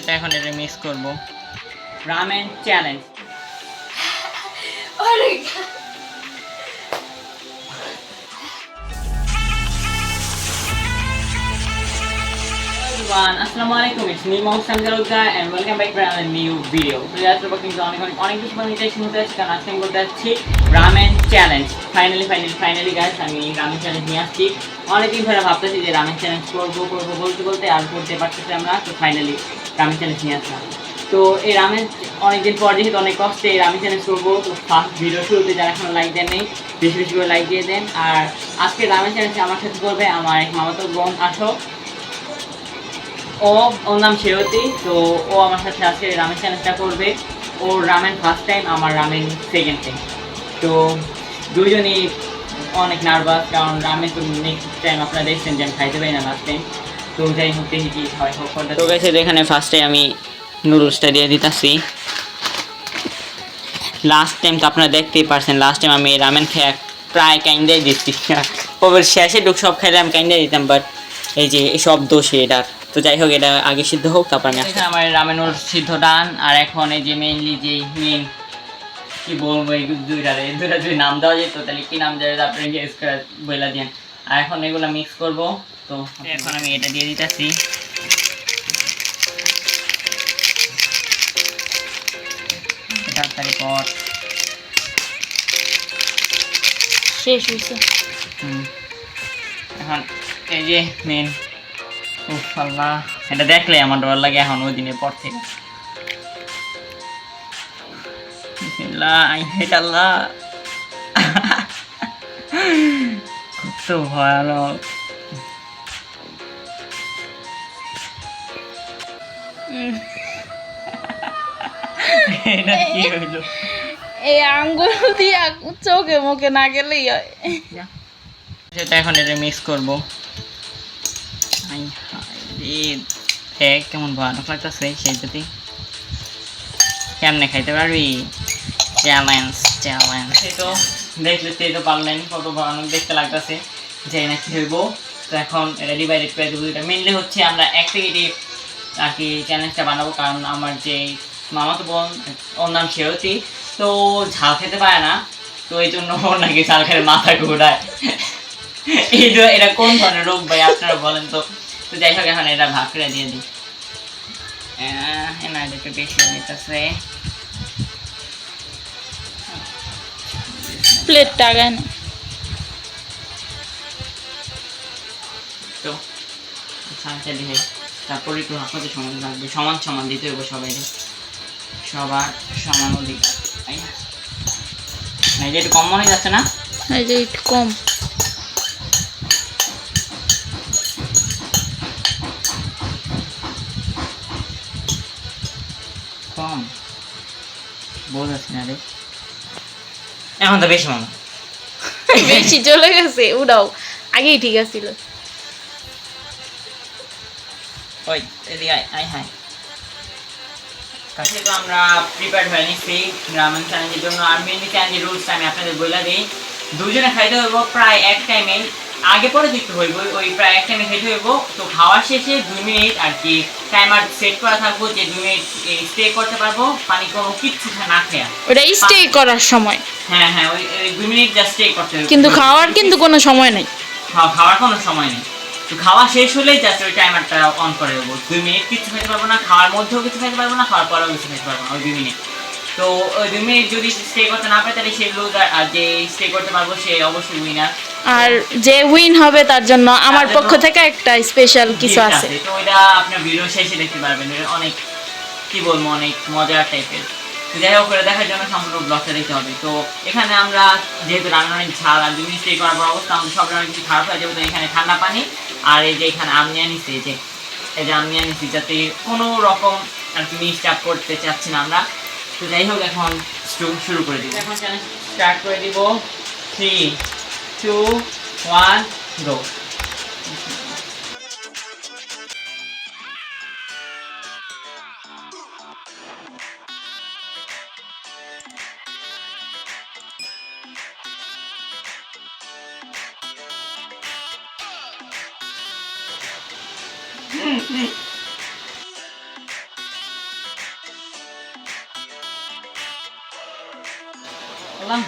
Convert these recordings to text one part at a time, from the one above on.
সেটা এখন এটা মিক্স করব। Ramen challenge. আসসালামু আলাইকুম, ইটস মি মোহাম্মদ সামজালুদ্দা and welcome back to another new video. তো আজকে কিন্তু অনেক কিছু মনিটাইজেশন হতে যাচ্ছে, কারণ আজকে আমি করতে যাচ্ছি রামেন চ্যালেঞ্জ। ফাইনালি গাইস, আমি রামেন চ্যালেঞ্জ নিয়ে আসছি। অনেকদিন ধরে ভাবতেছি যে রামেন চ্যালেঞ্জ করবো বলতে আর করতে পারতেছি আমরা। তো ফাইনালি রামেন চ্যালেঞ্জ নিয়ে আসলাম। তো এই রামেন অনেকদিন পর যেহেতু অনেক কষ্টে এই রামেন চ্যালেঞ্জ করবো, তো ফার্স্ট ভিডিও শুরুতে যারা এখন লাইক দেন নেই, বেশি করে লাইক দিয়ে দেন। আর আজকে রামেন চ্যালেঞ্জে আমার সাথে করবে আমার এক মামাতো বোন আসো। ওর নাম শেরতী। তো ও আমার সাথে আজকে রামেন চ্যালেঞ্জটা করবে। ওর রামেন ফার্স্ট টাইম, আমার রামেন সেকেন্ড টাইম। তো দুজনই অনেক নার্ভাস, কারণ রামেন তো নেক্সট টাইম আপনারা দেখছেন যে আমি খাইতে পারি না লাস্ট টাইম। তো যাই হোক, দেখি কি হয় হোক। তো গেছে এখানে ফার্স্টে আমি নুডলসটা দিয়ে দিতেছি। লাস্ট টাইম তো আপনারা দেখতেই পারছেন, লাস্ট টাইম আমি রামেন খেয়ে প্রায় কাইন্দাই দিচ্ছি। ওর শেষে সব খাইলে আমি কাইন্দাই দিতাম, বাট এই যে সব দোষে এটার। তো যাই হোক, এটা আগে সিদ্ধ হোক, তারপর আমি এখানে আমার রামেনের সিদ্ধ ডান। আর এখন এই যে মেইনলি যে মেন কি বলবো, এই দুইটা যদি নাম দেওয়া যেত তাহলে কি নাম দেওয়া যেত আপনি গেস করে বইলা দিন। আর এখন এগুলো মিক্স করব। তো এখন আমি এটা দিয়ে দিতেছি। তাড়াতাড়ি পর শেষ হয়েছে। এখন এই যে মেন, আল্লাহ, এটা দেখলে আমার ডর লাগে এখন ওই দিনের পর থেকে। আল্লাহ, কত ভয়ানক। এটা কি হইলো? এই আঙ্গুল দিয়া চোখে মুখে না গেলেই হয়। সেটা এখন এটা মিক্স করবো। কেমন ভয়ানক লাগতেছে, সেই যদি কেমনে খাইতে পারবি? চ্যালেঞ্জ। তো দেখলে তো পারলেন কত ভয়ানক দেখতে লাগতেছে, যাই না কি হইব। তো এখন এটা ডিভাইডেড করে দেবো। এটা মেনলি হচ্ছে আমরা এক প্যাকেটে আর কি চ্যালেঞ্জটা বানাবো, কারণ আমার যে মামাতো বোন, ওর নাম শেরতী, তো ঝাল খেতে পারে না। তো এই জন্য ওর নাকি ঝাল খেলে মাথা ঘোরায়। এটা কোন ধরনের রোগ ভাই আপনারা বলেন তো? তো যাই হোক, এখন এটা ভাগ করে দিয়ে দিই। না, একটু বেশি নিতেছে। প্লেট টাগায় না। তো আচ্ছা দেখে তারপরে একটু হাতে সমান লাগবে, সমান দিতে হবে সবাই, সবার সমান অধিকার, তাই না? এই যে একটু কম মনে যাচ্ছে না? এই যে একটু কম। কম বোঝাচ্ছি না রে, এখন তো বেশি মনে বেশি চলে গেছে, উড়াও। আগেই ঠিক আছিল। ওই এদিকে আয় হ্যাঁ। তো আমরা প্রিপেয়ার হয়ে নিচ্ছি রামেন চ্যালেঞ্জের জন্য। আর মেনলি চ্যালেঞ্জের রুলসটা আমি আপনাদের বলে দিই। দুজনে খাইতে হইব প্রায় এক টাইমে, আগে পরে দিতে হইব, ওই প্রায় এক টাইমে খাইতে হইব। তো খাওয়ার শেষে 2 মিনিট আর কি টাইমার সেট করা থাকবো, যে 2 মিনিট স্টে করতে পারবো পানি কোনো কিচ্ছু না খেয়া। ওটা স্টে করার সময়। হ্যাঁ, ওই 2 মিনিট জাস্ট স্টে করতে হবে, কিন্তু খাওয়ার কিন্তু কোনো সময় নেই। খাওয়ার কোনো সময় নেই। তো খাওয়া শেষ হলেই জাস্ট ওই টাইমারটা অন করে দেবো। 2 মিনিট কিছু খেতে পারবো না, খাওয়ার মধ্যেও কিছু খেতে পারবো না, খাওয়ার পরেও কিছু খেতে পারবো না, ওই 2 মিনিট। তো ওই 2 মিনিট যদি স্টে করতে না পারে তাহলে সে লুজার, আর যে স্টে করতে পারবো সে অবশ্যই উইনার। আর যে উইন হবে তার জন্য আমার পক্ষ থেকে একটা স্পেশাল কিছু আছে। তো ওইটা আপনার ভিডিও শেষে দেখতে পারবেন। অনেক কি বলবো, অনেক মজার টাইপের। তো যাই হোক, করে দেখার জন্য সম্পূর্ণ ব্লগটা দেখতে হবে। তো এখানে আমরা যেহেতু রান্না অনেক ঝাল আর 2 মিনিট স্টে করার পর অবস্থা আমাদের সব রান্না কিছু খারাপ হয়ে যাবে। তো এখানে ঠান্ডা পানি আর এই যে এখানে আম নিয়ে নিচ্ছি, এই যে আম নিয়ে নিচ্ছি, যাতে কোনো রকম আর কি মিসচাপ করতে চাচ্ছি না আমরা। তো যাই হোক, এখন শুরু করে দিব। এখন চ্যালেঞ্জ স্টার্ট করে দিব। 3, 2, 1 গো। আল্লাহ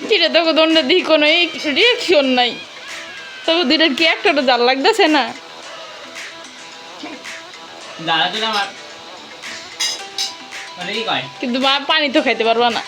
কিরে তোকে দণ্ডে দিই কোনো রিয়াকশন নাই, তবে দুইটার কি একটা জাল লাগতেছে না? দাঁড়া তো আমার মানে কি কয় কিন্তু মা পানি তো খাইতে পারবা না।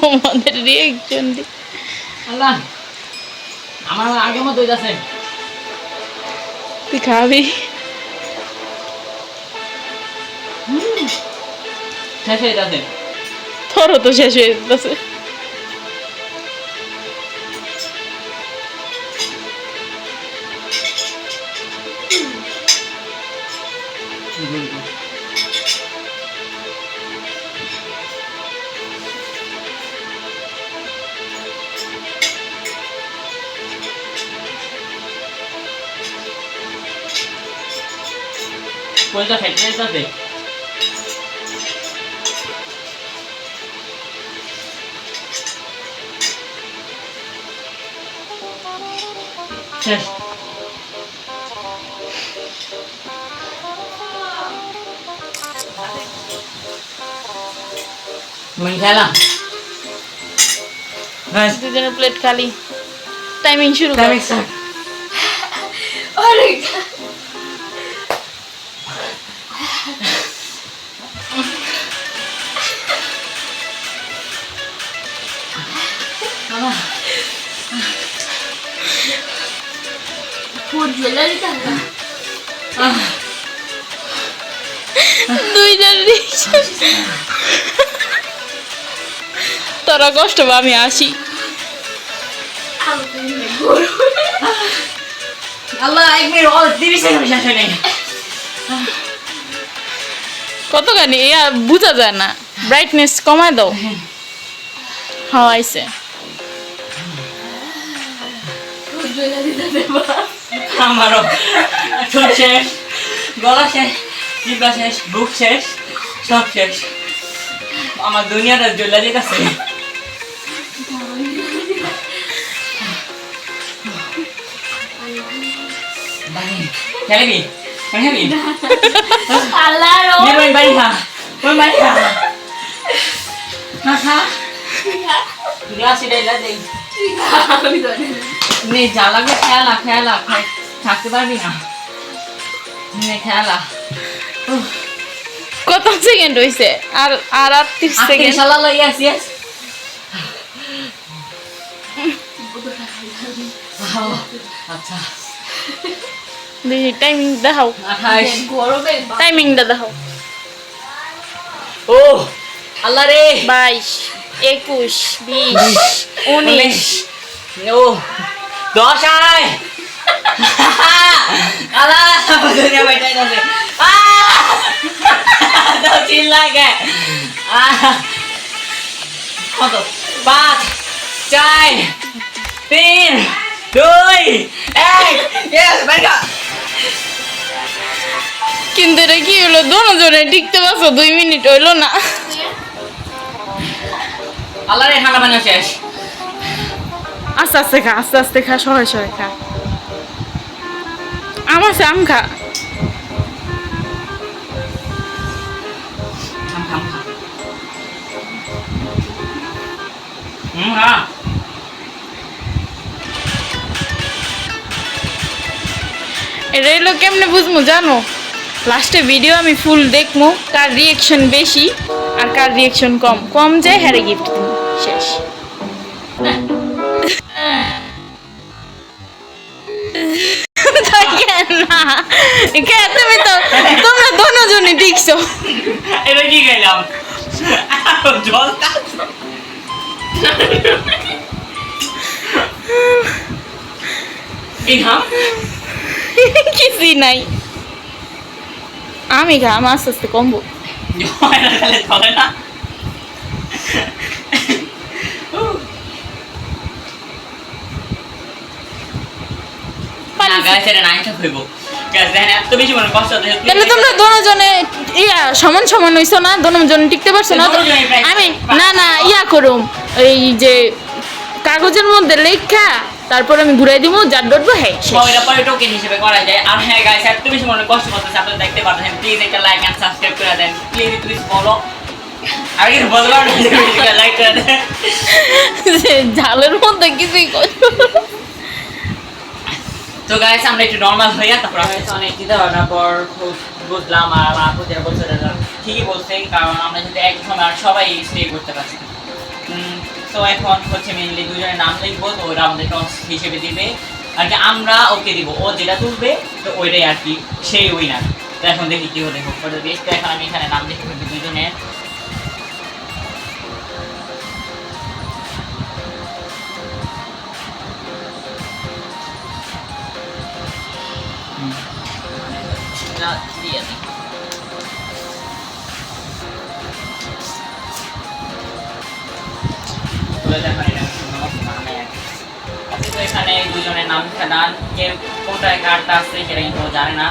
আমাদের রিয়াকশন দি আল্লাহ আমার আগের মতো হইতাছে। তুই খাবি? শেষ হইতাছে। তোরও তো শেষ হয়ে যেতেছে। কোনটা ফেটে যাইতাছে? শেষ। তুমি খেলা দুজনের প্লেট খালি। টাইমিং শুরু কর। Timing start. দুইজন রিয়াকশন। তোরা কষ্ট পা, আমি আসি। আল্লাহ 1 মিনিট 30 সেকেন্ড শেষ হয় নাই। কতখানি ইয়া বুঝা যায় না, ব্রাইটনেস কমায় দাও। হ্যাঁ আইছে। আমারও ঠোঁট শেষ, গলা শেষ, জিহ্বা শেষ, বুক শেষ, সব শেষ। আমার দুনিয়াটা জ্বলে যেতেছে। খেলবি? খেলবি? বাড়ি খা, বাড়ি খা। খা গ্লাস এটা দেই। নে যা লাগবে খেলা খেলা, থাকতে পারবি না। নে খেলা। কত সেকেন্ড হইছে? আর আর 30 সেকেন্ড। ইনশাআল্লাহ ইয়েস ইয়েস। আচ্ছা দেখি টাইমিং দেখাও। 28। টাইমিংটা দেখাও। ও আল্লাহ রে। 22, 21, 20, 19। ও 10 আয়। আল্লাহ দুনিয়া বেটাই যাচ্ছে। তো চিল্লা গে। কত? 5 4 3 2 1 ইয়েস বাইকা। কিন্তু এটা কি হলো, দুজনে টিকতে পারছো 2 মিনিট হইলো না। আল্লাহ রে ঠান্ডা পানি শেষ। আস্তে আস্তে খা, আস্তে আস্তে খা, সবাই সবাই খা। আম আছে, আম খা। হ্যাঁ এটা এলো কেমনে বুঝবো জানো? লাস্টে ভিডিও আমি ফুল দেখবো, কার রিয়েকশন বেশি আর কার রিয়েকশন কম। কম যে হ্যারে গিফট দিন শেষ। না তুমি তো, তোমরা দুজনই টিকছো। এটা কি গেলাম জলটা কিছুই নাই। আমি খা, আমি আস্তে আস্তে কমবো। গাইস এটা নাইটা হইব গাইস দেখেন এত বেশি মনে কষ্ট হচ্ছে তাহলে তোমরা দুজনে ইয়া সমান সমান হইছো না, দুজনে টিকতে পারছো না? আমি না ইয়া করুম, এই যে কাগজের মধ্যে লেখা তারপর আমি ঘুরাই দিব, যার ডটবো হ্যাঁ এটা পরে টোকেন হিসেবে করা যায়। আর হ্যাঁ গাইস এত বেশি মনে কষ্ট করতেছে আপনারা দেখতে পাচ্ছেন, প্লিজ একটা লাইক এন্ড সাবস্ক্রাইব করে দেন, প্লিজ ফলো। আর কি বলবো না, লাইক করে দেন। ঝালের মধ্যে কিছুই করছো। তো গাইস আমরা একটু নরমাল হইয়া তারপর আমি অনেক চিন্তা ভাবনা পর বুঝলাম আর আমার আপু যেটা বলছে ঠিকই বলছে, কারণ আমরা যদি এক সময় আর সবাই স্টে করতে পারছি। তো এখন হচ্ছে মেনলি দুজনের নাম লিখবো, তো ওরা আমাদের টস হিসেবে দিবে আর কি, আমরা ওকে দিব, ও যেটা তুলবে তো ওইটাই আর কি সেই উইনার। তো এখন দেখি কি হতে হোক করে দিই। তো এখন আমি এখানে নাম লিখে ফেলবি দুজনের। দিয়ে দিই। এখানে দুজনের নাম দান, কে কোনটায় কার্ডটা আছে সেটা কিন্তু জানে না।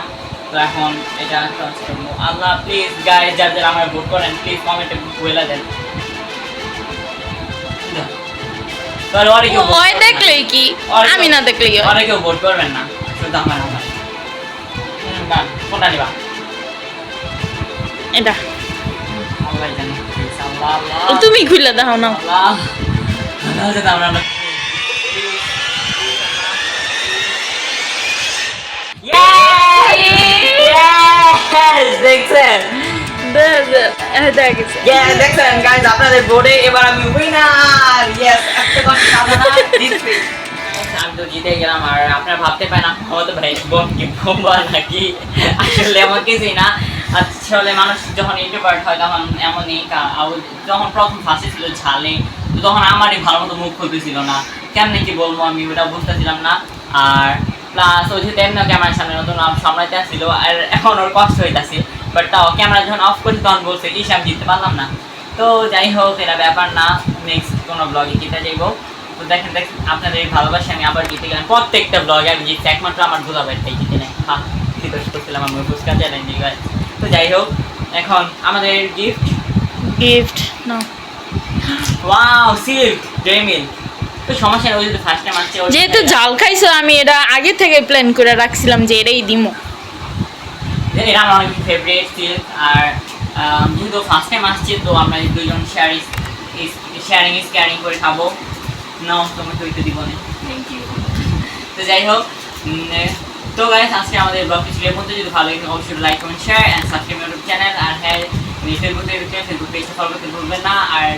তো এখন এটা করবো। আল্লাহ প্লিজ গাইস যারা যারা আমার ভোট করেন প্লিজ কমেন্টে বলে দেন। ওই দেখলে কি, আমি না দেখলে কি, অনেকেও ভোট করবেন না, শুধু আমার নাম। কোনটা নিবা? এটা আল্লাহ জানে। আল্লাহ আল্লাহ তুমি খুলে দাও না। আল্লাহ আল্লাহ যেটা আমরা দেখছেন দেখছেন গাইস আপনাদের বোর্ডে এবার আমি উইনার। ইয়েস একটা কথা জিতছি, আমি তো জিতে গেলাম। আর আপনারা ভাবতে পারেন আমার তো ভাই কি বোম্বা নাকি, আসলে এমন কিছুই না। আসলে মানুষ যখন ইন্ট্রোভার্ট হয় তখন এমনই, যখন প্রথম ফাঁসে ছিল ঝালে, তো তখন আমারই ভালো মতো মুখ খুলতেছিল না, কেমনে কি বলবো আমি ওটা বুঝতেছিলাম না। আর প্লাস ওই যে তেমনি ক্যামেরার সামনে নতুন সামলাইতে আসছিল, আর এখন ওর কষ্ট হইতাছে, বাট তাও ক্যামেরা যখন অফ করি তখন বলছে ইস আমি জিততে পারলাম না। তো যাই হোক এটা ব্যাপার না, নেক্সট কোনো ব্লগে জিতে যাইবো। তো দেখেন আপনাদের ভালোবাসে আমি আবার জিতে গেলাম, প্রত্যেকটা ব্লগে আমি জিতছি, একমাত্র আমার দুলাভাইটাই জিতে নেই। হ্যাঁ জিজ্ঞেস করছিলাম আমি ফুচকা চ্যালেঞ্জ। তো যাই হোক এখন আমাদের গিফট নাও। ওয়াও সিল্ক ড্রেমিল। তো সমস্যা নেই, ওই যদি ফার্স্ট টাইম আসছে যেহেতু জাল খাইছো আমি এটা আগে থেকে প্ল্যান করে রাখছিলাম যে এটাই দিমো। এটা আমার অনেক ফেভারিট সিল্ক। আর যেহেতু ফার্স্ট টাইম আসছে তো আমরা দুজন শেয়ারিং ইজ কেয়ারিং করে খাবো। নাও তোমাকে ওইটা দিব না, থ্যাংক ইউ। তো যাই হোক তো গাইস আজকে আমাদের ব্লগটি ছিল এর মধ্যে। যদি ভালো লাগে অবশ্যই like comment share and subscribe YouTube channel. আর হ্যাঁ ফেসবুক পেজটা ফলো করতে ভুলবেন না। আর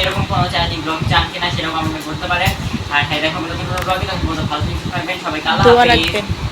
এরকম কোনো চ্যানেল ব্লগ চান কিনা সেরকম আপনি করতে পারেন। আর হ্যাঁ দেখো নতুন কোনো ব্লগে তখন ভালো থাকবেন সবাইকে আল্লাহ হাফেজ।